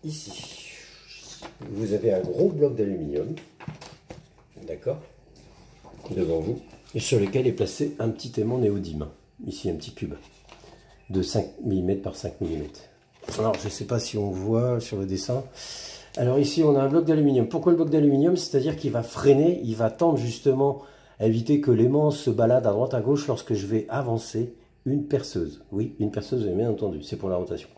ici, vous avez un gros bloc d'aluminium, d'accord, devant vous, et sur lequel est placé un petit aimant néodyme. Ici, un petit cube de 5 mm par 5 mm. Alors, je ne sais pas si on voit sur le dessin. Alors ici, on a un bloc d'aluminium. Pourquoi le bloc d'aluminium? C'est-à-dire qu'il va freiner, il va tendre justement à éviter que l'aimant se balade à droite à gauche lorsque je vais avancer une perceuse. Oui, une perceuse, vous avez bien entendu, c'est pour la rotation.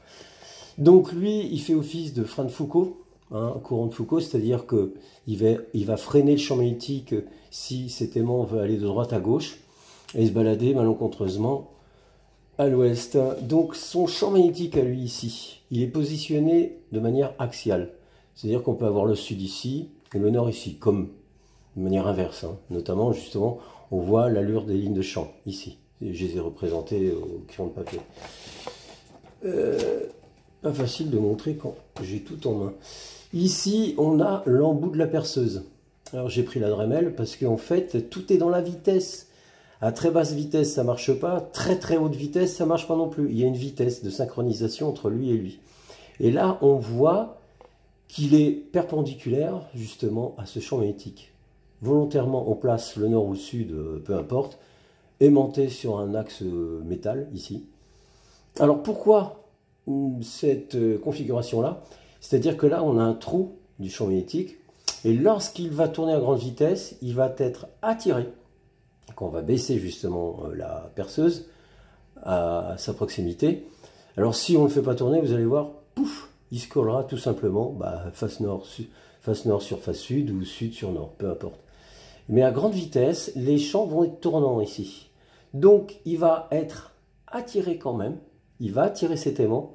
Donc lui, il fait office de frein de Foucault, hein, courant de Foucault, c'est-à-dire qu'il va freiner le champ magnétique si cet aimant veut aller de droite à gauche et se balader malencontreusement à l'ouest. Donc son champ magnétique à lui ici, il est positionné de manière axiale. C'est-à-dire qu'on peut avoir le sud ici et le nord ici, comme de manière inverse. Hein. Notamment, justement, on voit l'allure des lignes de champ ici. Je les ai représentées au crayon de papier. Pas facile de montrer quand j'ai tout en main. Ici, on a l'embout de la perceuse. Alors j'ai pris la Dremel parce qu'en fait, tout est dans la vitesse. À très basse vitesse, ça marche pas. Très très haute vitesse, ça marche pas non plus. Il y a une vitesse de synchronisation entre lui et lui. Et là, on voit qu'il est perpendiculaire justement à ce champ magnétique. Volontairement, on place le nord ou le sud, peu importe, aimanté sur un axe métal ici. Alors pourquoi cette configuration-là? C'est-à-dire que là, on a un trou du champ magnétique et lorsqu'il va tourner à grande vitesse, il va être attiré. Quand on va baisser justement la perceuse à sa proximité. Alors si on ne le fait pas tourner, vous allez voir, pouf, il se collera tout simplement face nord sur face sud ou sud sur nord, peu importe. Mais à grande vitesse, les champs vont être tournants ici. Donc il va être attiré quand même, il va attirer cet aimant,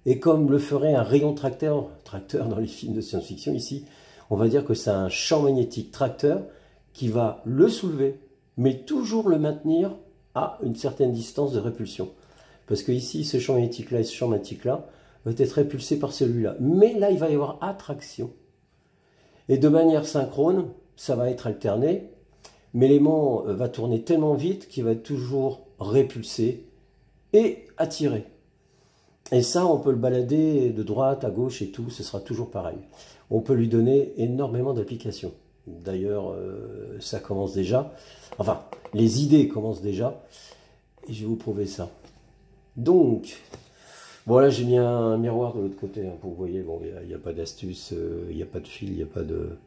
et comme le ferait un rayon tracteur dans les films de science-fiction ici, on va dire que c'est un champ magnétique tracteur qui va le soulever, mais toujours le maintenir à une certaine distance de répulsion. Parce que ici, ce champ magnétique-là et ce champ magnétique-là va être répulsé par celui-là. Mais là, il va y avoir attraction. Et de manière synchrone, ça va être alterné, mais l'aimant va tourner tellement vite qu'il va être toujours répulsé et attiré. Et ça, on peut le balader de droite à gauche et tout, ce sera toujours pareil. On peut lui donner énormément d'applications. D'ailleurs, ça commence déjà. Enfin, les idées commencent déjà. Et je vais vous prouver ça. Donc, voilà, j'ai mis un miroir de l'autre côté hein, pour que vous voyez. Bon, il n'y a pas d'astuce, il n'y a pas de fil, il n'y a pas de...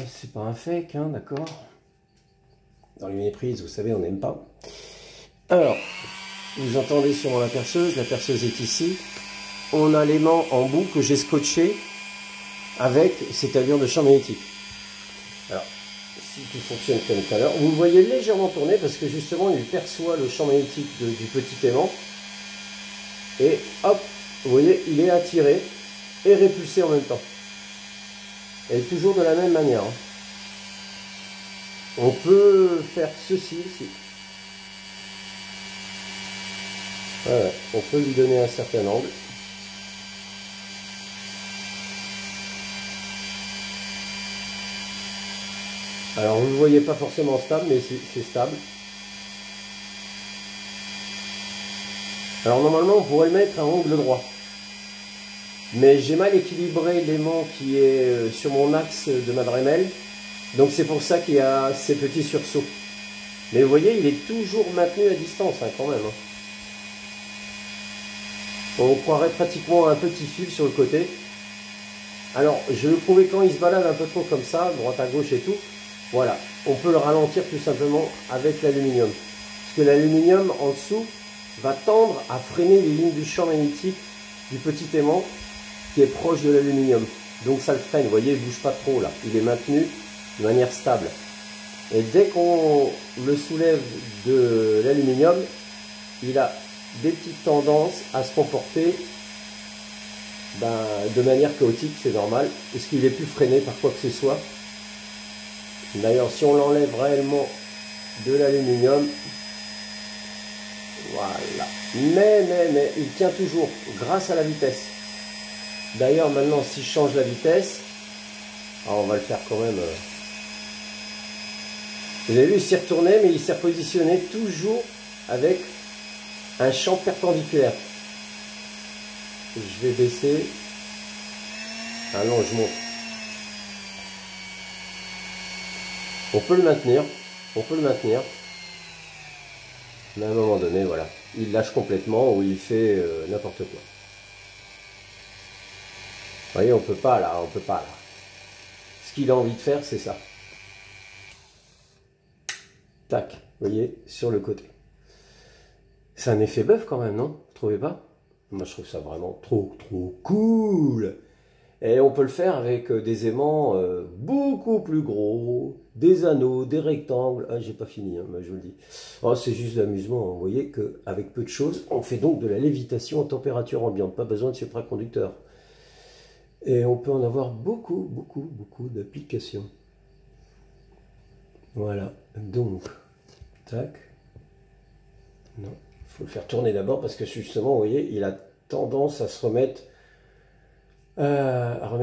c'est pas un fake, hein, d'accord. Dans les méprises, vous savez, on n'aime pas. Alors, vous entendez sûrement la perceuse est ici. On a l'aimant en bout que j'ai scotché avec cette allure de champ magnétique. Alors, si tout fonctionne comme tout à l'heure, vous le voyez légèrement tourner parce que justement, il perçoit le champ magnétique du petit aimant. Et hop, vous voyez, il est attiré et répulsé en même temps. Et toujours de la même manière. Hein. On peut faire ceci ici. Voilà, on peut lui donner un certain angle. Alors vous ne le voyez pas forcément stable, mais c'est stable. Alors normalement on pourrait le mettre à angle droit. Mais j'ai mal équilibré l'aimant qui est sur mon axe de ma Dremel. Donc c'est pour ça qu'il y a ces petits sursauts. Mais vous voyez, il est toujours maintenu à distance hein, quand même. Hein. On croirait pratiquement un petit fil sur le côté. Alors je vais vous prouver quand il se balade un peu trop comme ça, droite à gauche et tout. Voilà, on peut le ralentir tout simplement avec l'aluminium. Parce que l'aluminium en dessous va tendre à freiner les lignes du champ magnétique du petit aimant qui est proche de l'aluminium. Donc ça le freine, vous voyez, il ne bouge pas trop là. Il est maintenu de manière stable. Et dès qu'on le soulève de l'aluminium, il a des petites tendances à se comporter de manière chaotique, c'est normal. Est-ce qu'il est plus freiné par quoi que ce soit? D'ailleurs, si on l'enlève réellement de l'aluminium, voilà. Mais, il tient toujours grâce à la vitesse. D'ailleurs, maintenant, si je change la vitesse, alors on va le faire quand même. Vous avez vu, il s'est retourné, mais il s'est repositionné toujours avec un champ perpendiculaire. je vais baisser. Ah non, je monte. On peut le maintenir. On peut le maintenir. Mais à un moment donné, voilà. Il lâche complètement ou il fait n'importe quoi. Vous voyez, on peut pas là, on peut pas là. Ce qu'il a envie de faire, c'est ça. Tac, vous voyez, sur le côté. C'est un effet bœuf quand même, non? Vous trouvez pas? Moi, je trouve ça vraiment trop cool. Et on peut le faire avec des aimants beaucoup plus gros, des anneaux, des rectangles. Ah, j'ai pas fini, hein, je vous le dis. Oh, c'est juste d'amusement. Hein. Vous voyez qu'avec peu de choses, on fait donc de la lévitation en température ambiante. Pas besoin de supraconducteur. Et on peut en avoir beaucoup d'applications. Voilà. Donc, tac. Non, il faut le faire tourner d'abord parce que justement, vous voyez, il a tendance à se remettre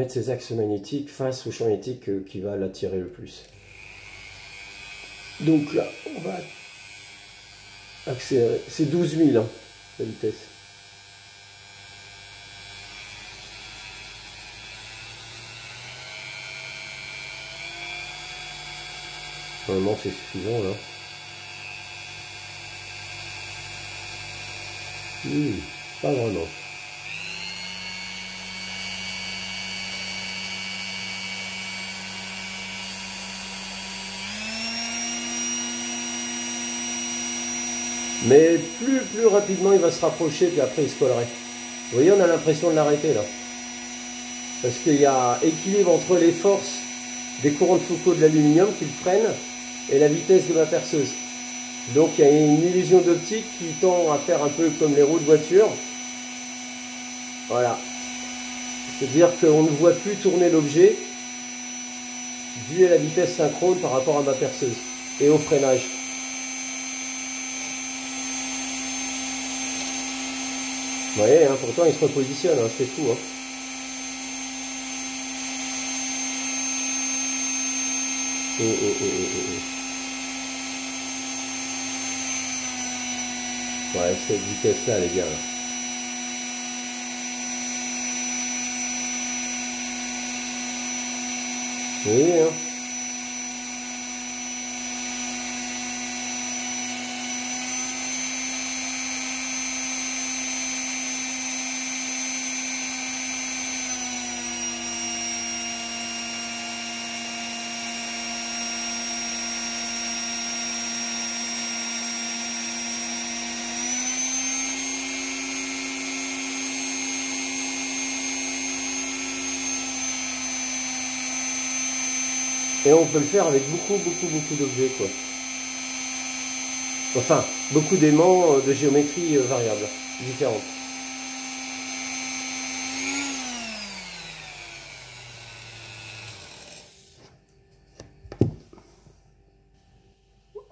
ses axes magnétiques face au champ magnétique qui va l'attirer le plus. Donc là, on va accélérer. C'est 12 000 hein, la vitesse. Normalement, c'est suffisant là. Pas vraiment. Mais plus rapidement il va se rapprocher, puis après il se collerait. Vous voyez, on a l'impression de l'arrêter là. Parce qu'il y a équilibre entre les forces des courants de Foucault de l'aluminium qui le freinent et la vitesse de ma perceuse. Donc il y a une illusion d'optique qui tend à faire un peu comme les roues de voiture. Voilà. C'est-à-dire qu'on ne voit plus tourner l'objet dû à la vitesse synchrone par rapport à ma perceuse et au freinage. Vous voyez, hein, pourtant il se repositionne, hein, c'est fou. Hein. Ouais, cette vitesse-là, les gars. Là. Oui, hein. Et on peut le faire avec beaucoup d'objets, quoi. Enfin, beaucoup d'aimants de géométrie variable, différente.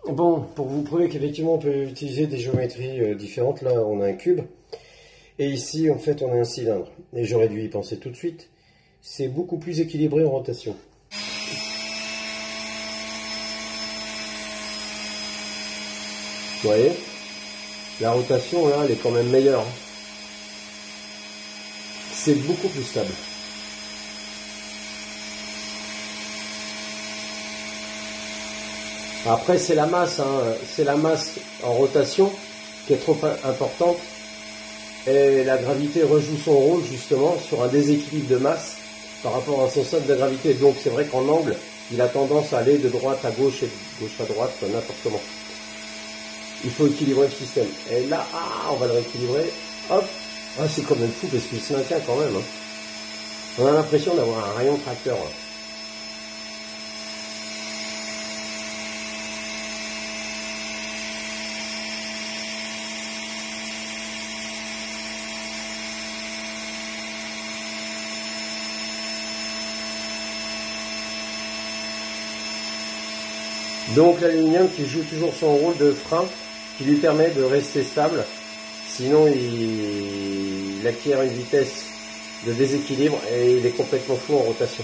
Bon, pour vous prouver qu'effectivement on peut utiliser des géométries différentes, là on a un cube. Et ici, en fait, on a un cylindre. Et j'aurais dû y penser tout de suite. C'est beaucoup plus équilibré en rotation. Vous voyez, la rotation là, elle est quand même meilleure. C'est beaucoup plus stable. Après, c'est la masse, hein. C'est la masse en rotation qui est trop importante. Et la gravité rejoue son rôle justement sur un déséquilibre de masse par rapport à son centre de gravité. Donc c'est vrai qu'en angle, il a tendance à aller de droite à gauche et de gauche à droite, n'importe comment. Il faut équilibrer le système. Et là, on va le rééquilibrer. Hop. Ah, c'est quand même fou parce qu'il se maintient quand même. Hein. On a l'impression d'avoir un rayon tracteur. Hein. Donc l'aluminium qui joue toujours son rôle de frein, qui lui permet de rester stable, sinon il acquiert une vitesse de déséquilibre et il est complètement fou en rotation.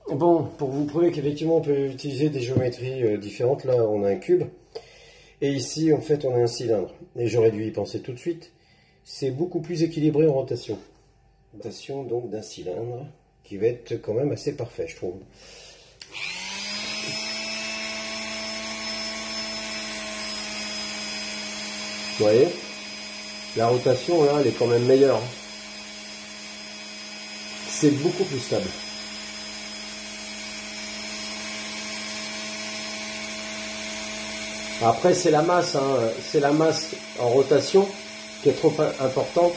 Bon, pour vous prouver qu'effectivement on peut utiliser des géométries différentes, là on a un cube, et ici en fait on a un cylindre, et j'aurais dû y penser tout de suite, c'est beaucoup plus équilibré en rotation. Rotation donc d'un cylindre qui va être quand même assez parfait, je trouve. Vous voyez, la rotation là, elle est quand même meilleure. C'est beaucoup plus stable. Après, c'est la masse, hein. C'est la masse en rotation qui est trop importante.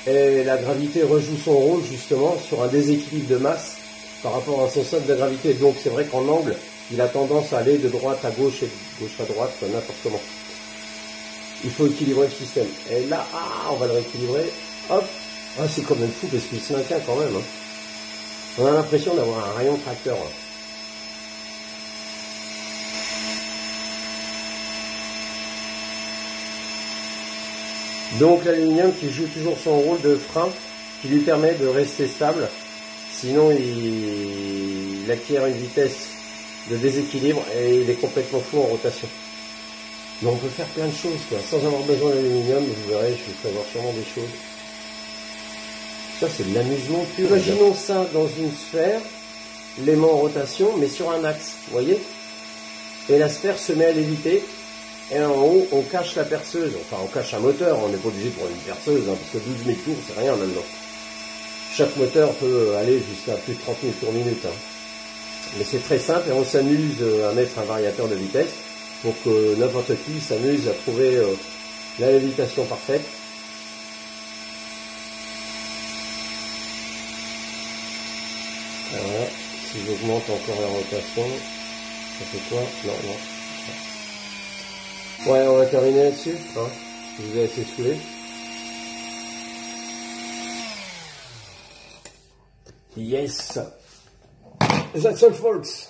Et la gravité rejoue son rôle justement sur un déséquilibre de masse par rapport à son centre de gravité. Donc c'est vrai qu'en angle, il a tendance à aller de droite à gauche et de gauche à droite, n'importe comment. Il faut équilibrer le système. Et là, on va le rééquilibrer. Hop. Ah, c'est quand même fou parce qu'il se maintient quand même. Hein. On a l'impression d'avoir un rayon tracteur. Hein. Donc l'aluminium qui joue toujours son rôle de frein, qui lui permet de rester stable. Sinon, il acquiert une vitesse de déséquilibre et il est complètement fou en rotation. Mais on peut faire plein de choses, quoi. Sans avoir besoin d'aluminium, vous verrez, je vais prévoir sûrement des choses. Ça, c'est de l'amusement pur. Imaginons ça dans une sphère, l'aimant en rotation, mais sur un axe, vous voyez? Et la sphère se met à léviter, et en haut, on cache la perceuse. Enfin, on cache un moteur, on n'est pas obligé de prendre une perceuse, hein, parce que 12 000 tours, c'est rien là-dedans. Chaque moteur peut aller jusqu'à plus de 30 000 tours minute. Hein. Mais c'est très simple, et on s'amuse à mettre un variateur de vitesse, pour que n'importe qui s'amuse à trouver la lévitation parfaite. Voilà, si j'augmente encore la rotation, ça fait quoi? Non, non. Ouais, on va terminer là-dessus. Hein. Je vous ai assez saoulé. Yes. That's all, folks.